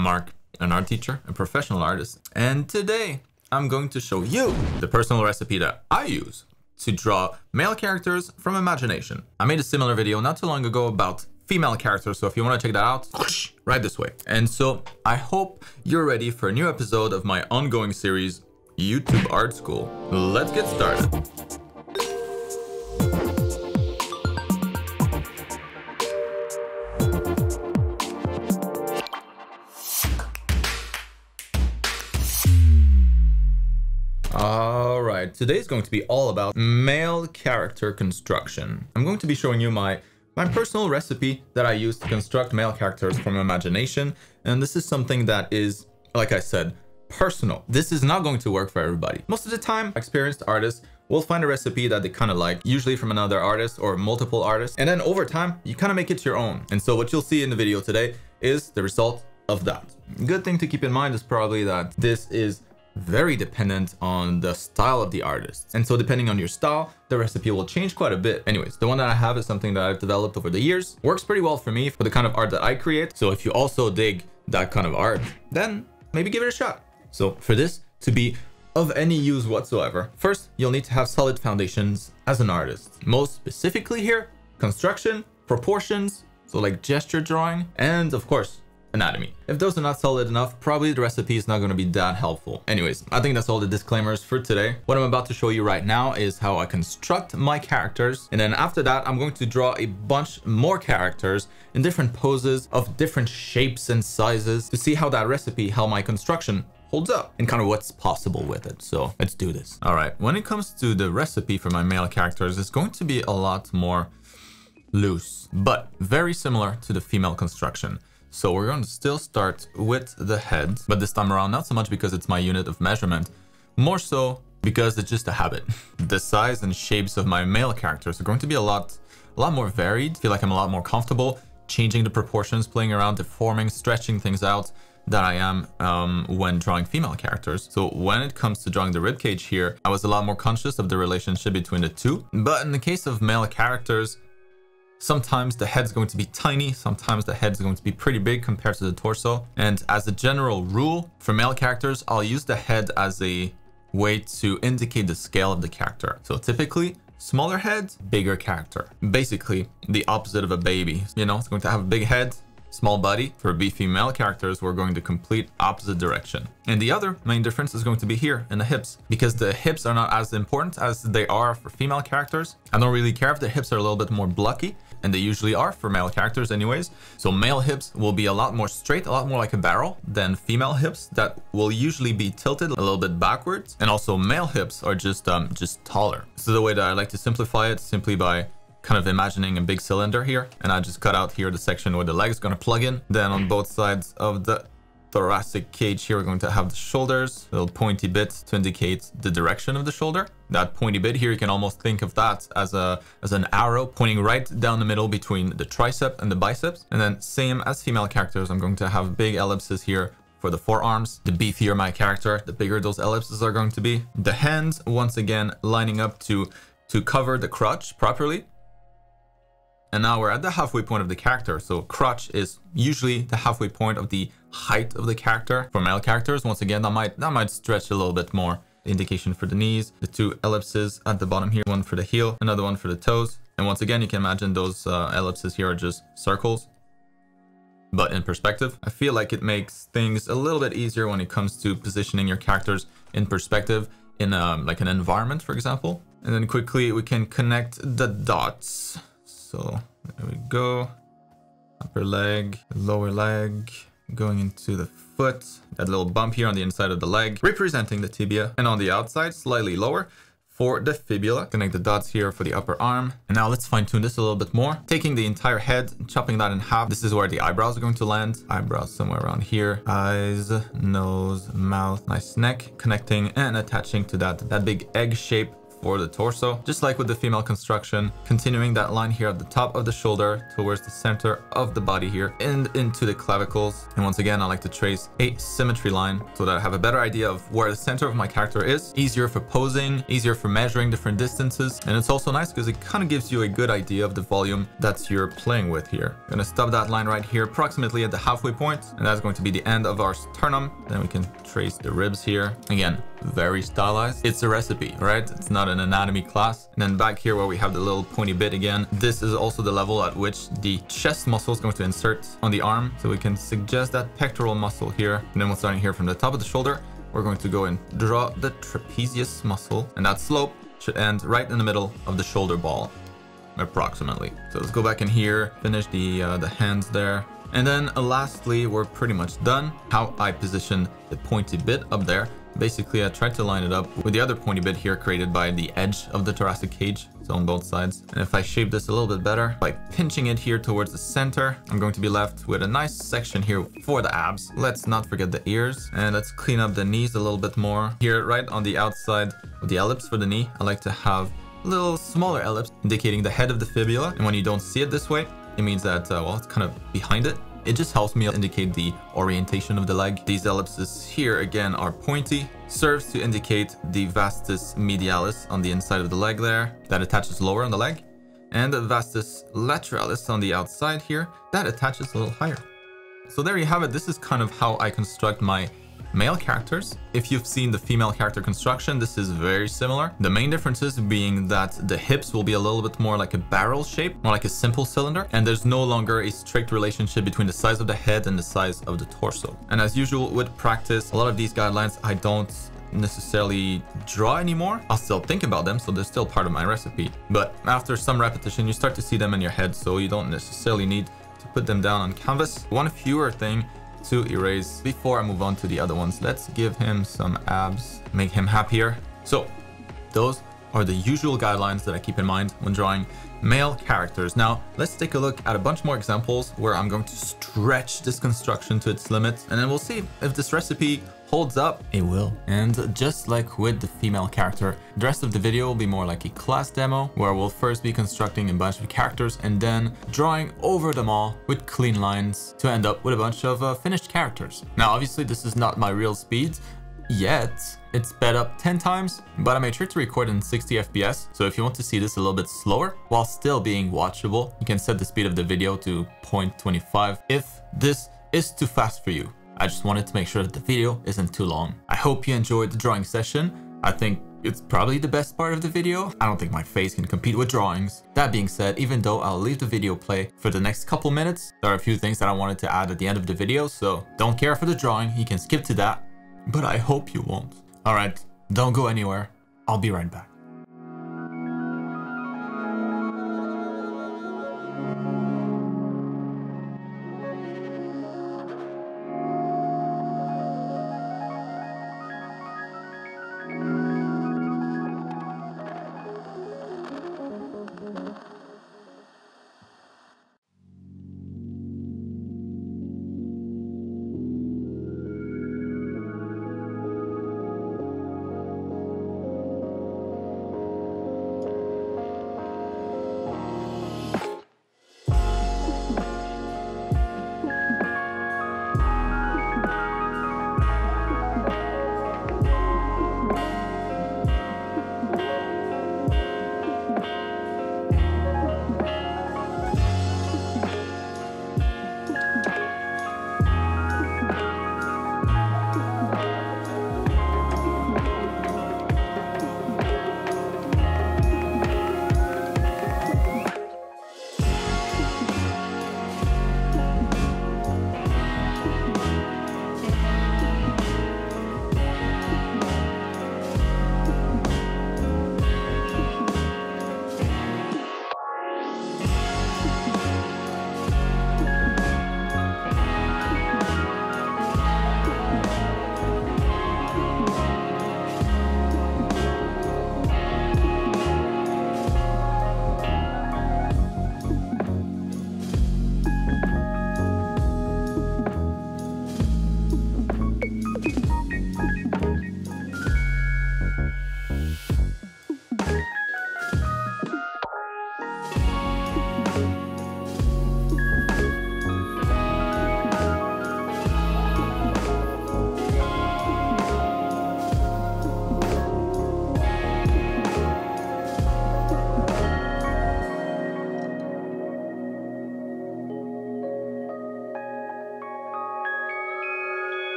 I'm Marc, an art teacher, a professional artist, and today I'm going to show you the personal recipe that I use to draw male characters from imagination. I made a similar video not too long ago about female characters, so if you want to check that out, right this way. And so I hope you're ready for a new episode of my ongoing series, YouTube Art School. Let's get started. Alright, today is going to be all about male character construction. I'm going to be showing you my personal recipe that I use to construct male characters from imagination. And this is something that is, like I said, personal. This is not going to work for everybody. Most of the time, experienced artists will find a recipe that they kind of like, usually from another artist or multiple artists. And then over time, you kind of make it your own. And so what you'll see in the video today is the result of that. Good thing to keep in mind is probably that this is very dependent on the style of the artist. And so depending on your style, the recipe will change quite a bit. Anyways, the one that I have is something that I've developed over the years. Works pretty well for me for the kind of art that I create. So if you also dig that kind of art, then maybe give it a shot. So for this to be of any use whatsoever, first, you'll need to have solid foundations as an artist. Most specifically here, construction, proportions, so like gesture drawing, and of course, anatomy. If those are not solid enough, probably the recipe is not going to be that helpful. Anyways, I think that's all the disclaimers for today. What I'm about to show you right now is how I construct my characters. And then after that, I'm going to draw a bunch more characters in different poses of different shapes and sizes to see how that recipe, how my construction holds up and kind of what's possible with it. So let's do this. All right. When it comes to the recipe for my male characters, it's going to be a lot more loose, but very similar to the female construction. So we're going to still start with the head, but this time around, not so much because it's my unit of measurement, more so because it's just a habit. The size and shapes of my male characters are going to be a lot more varied. I feel like I'm a lot more comfortable changing the proportions, playing around, deforming, stretching things out than I am when drawing female characters. So when it comes to drawing the ribcage here, I was a lot more conscious of the relationship between the two. But in the case of male characters, sometimes the head's going to be tiny, sometimes the head's going to be pretty big compared to the torso. And as a general rule, for male characters, I'll use the head as a way to indicate the scale of the character. So typically, smaller head, bigger character. Basically, the opposite of a baby. You know, it's going to have a big head, small body. For beefy male characters, we're going the complete opposite direction. And the other main difference is going to be here in the hips, because the hips are not as important as they are for female characters. I don't really care if the hips are a little bit more blocky, and they usually are for male characters anyways. So male hips will be a lot more straight, a lot more like a barrel than female hips that will usually be tilted a little bit backwards. And also male hips are just taller. So the way that I like to simplify it, simply by kind of imagining a big cylinder here, and I just cut out here the section where the leg is going to plug in. Then on both sides of the thoracic cage here, we're going to have the shoulders, a little pointy bit to indicate the direction of the shoulder. That pointy bit here, you can almost think of that as an arrow pointing right down the middle between the tricep and the biceps. And then same as female characters, I'm going to have big ellipses here for the forearms. The beefier my character, the bigger those ellipses are going to be. The hands, once again, lining up to cover the crotch properly. And now we're at the halfway point of the character. So crotch is usually the halfway point of the height of the character. For male characters, once again, that might stretch a little bit more. Indication for the knees, the two ellipses at the bottom here, one for the heel, another one for the toes. And once again, you can imagine those ellipses here are just circles, but in perspective. I feel like it makes things a little bit easier when it comes to positioning your characters in perspective in like an environment, for example. And then quickly we can connect the dots. So there we go, upper leg, lower leg, going into the foot, that little bump here on the inside of the leg, representing the tibia, and on the outside, slightly lower for the fibula. Connect the dots here for the upper arm. And now let's fine tune this a little bit more. Taking the entire head, chopping that in half. This is where the eyebrows are going to land. Eyebrows somewhere around here. Eyes, nose, mouth, nice neck, connecting and attaching to that big egg shape for the torso, just like with the female construction, continuing that line here at the top of the shoulder towards the center of the body here and into the clavicles. And once again, I like to trace a symmetry line so that I have a better idea of where the center of my character is. Easier for posing, easier for measuring different distances. And it's also nice because it kind of gives you a good idea of the volume that you're playing with here. I'm gonna stop that line right here approximately at the halfway point, and that's going to be the end of our sternum. Then we can trace the ribs here. Again, very stylized. It's a recipe, right? It's not an anatomy class. And then back here where we have the little pointy bit again, this is also the level at which the chest muscle is going to insert on the arm. So we can suggest that pectoral muscle here. And then we're starting here from the top of the shoulder. We're going to go and draw the trapezius muscle, and that slope should end right in the middle of the shoulder ball, approximately. So let's go back in here, finish the hands there. And then lastly, we're pretty much done. How I position the pointy bit up there. Basically, I tried to line it up with the other pointy bit here created by the edge of the thoracic cage, so on both sides. And if I shape this a little bit better by pinching it here towards the center, I'm going to be left with a nice section here for the abs. Let's not forget the ears, and let's clean up the knees a little bit more. Here, right on the outside of the ellipse for the knee, I like to have a little smaller ellipse indicating the head of the fibula. And when you don't see it this way, it means that, well, it's kind of behind it. It just helps me indicate the orientation of the leg. These ellipses here again are pointy, serves to indicate the vastus medialis on the inside of the leg there, that attaches lower on the leg, and the vastus lateralis on the outside here, that attaches a little higher. So there you have it. This is kind of how I construct my male characters. If you've seen the female character construction, this is very similar. The main differences being that the hips will be a little bit more like a barrel shape, more like a simple cylinder, and there's no longer a strict relationship between the size of the head and the size of the torso. And as usual with practice, a lot of these guidelines I don't necessarily draw anymore. I'll still think about them, so they're still part of my recipe. But after some repetition, you start to see them in your head, so you don't necessarily need to put them down on canvas. One fewer thing to erase before I move on to the other ones. Let's give him some abs, make him happier. So those are the usual guidelines that I keep in mind when drawing male characters. Now let's take a look at a bunch more examples where I'm going to stretch this construction to its limits, and then we'll see if this recipe holds up. It will. And just like with the female character, the rest of the video will be more like a class demo where we'll first be constructing a bunch of characters and then drawing over them all with clean lines to end up with a bunch of finished characters. Now obviously this is not my real speed yet. It's sped up 10 times, but I made sure to record in 60 FPS. So if you want to see this a little bit slower while still being watchable, you can set the speed of the video to 0.25 if this is too fast for you. I just wanted to make sure that the video isn't too long. I hope you enjoyed the drawing session. I think it's probably the best part of the video. I don't think my face can compete with drawings. That being said, even though I'll leave the video play for the next couple minutes, there are a few things that I wanted to add at the end of the video, so don't care for the drawing, you can skip to that, but I hope you won't. All right, don't go anywhere. I'll be right back.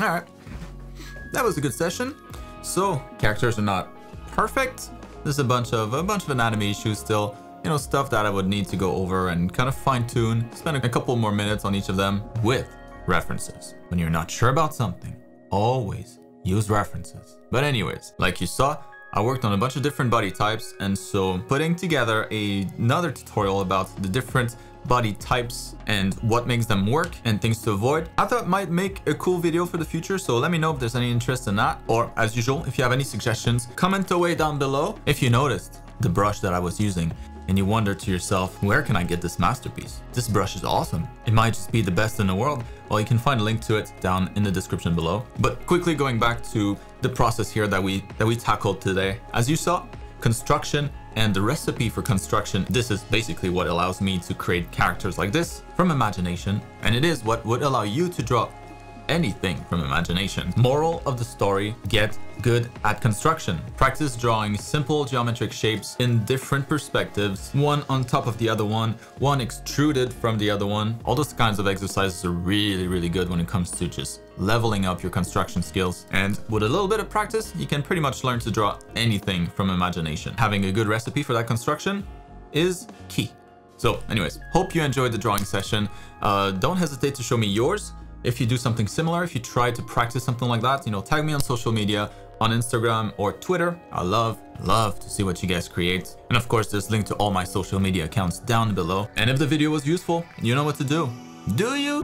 All right, that was a good session. So characters are not perfect. There's a bunch of anatomy issues still. You know, stuff that I would need to go over and kind of fine tune. Spend a couple more minutes on each of them with references. When you're not sure about something, always use references. But anyways, like you saw, I worked on a bunch of different body types, and so putting together another tutorial about the different body types and what makes them work and things to avoid, I thought might make a cool video for the future. So let me know if there's any interest in that, or as usual, if you have any suggestions, comment away down below. If you noticed the brush that I was using and you wonder to yourself, where can I get this masterpiece? This brush is awesome. It might just be the best in the world. Well, you can find a link to it down in the description below. But quickly going back to the process here that we tackled today. As you saw, construction and the recipe for construction, this is basically what allows me to create characters like this from imagination. And it is what would allow you to draw anything from imagination. Moral of the story, get good at construction. Practice drawing simple geometric shapes in different perspectives, one on top of the other one extruded from the other one. All those kinds of exercises are really, really good when it comes to just leveling up your construction skills. And with a little bit of practice, you can pretty much learn to draw anything from imagination. Having a good recipe for that construction is key. So anyways, hope you enjoyed the drawing session. Don't hesitate to show me yours. If you do something similar, if you try to practice something like that, you know, tag me on social media, on Instagram or Twitter. I love to see what you guys create. And of course, there's a link to all my social media accounts down below. And if the video was useful, you know what to do. Do you?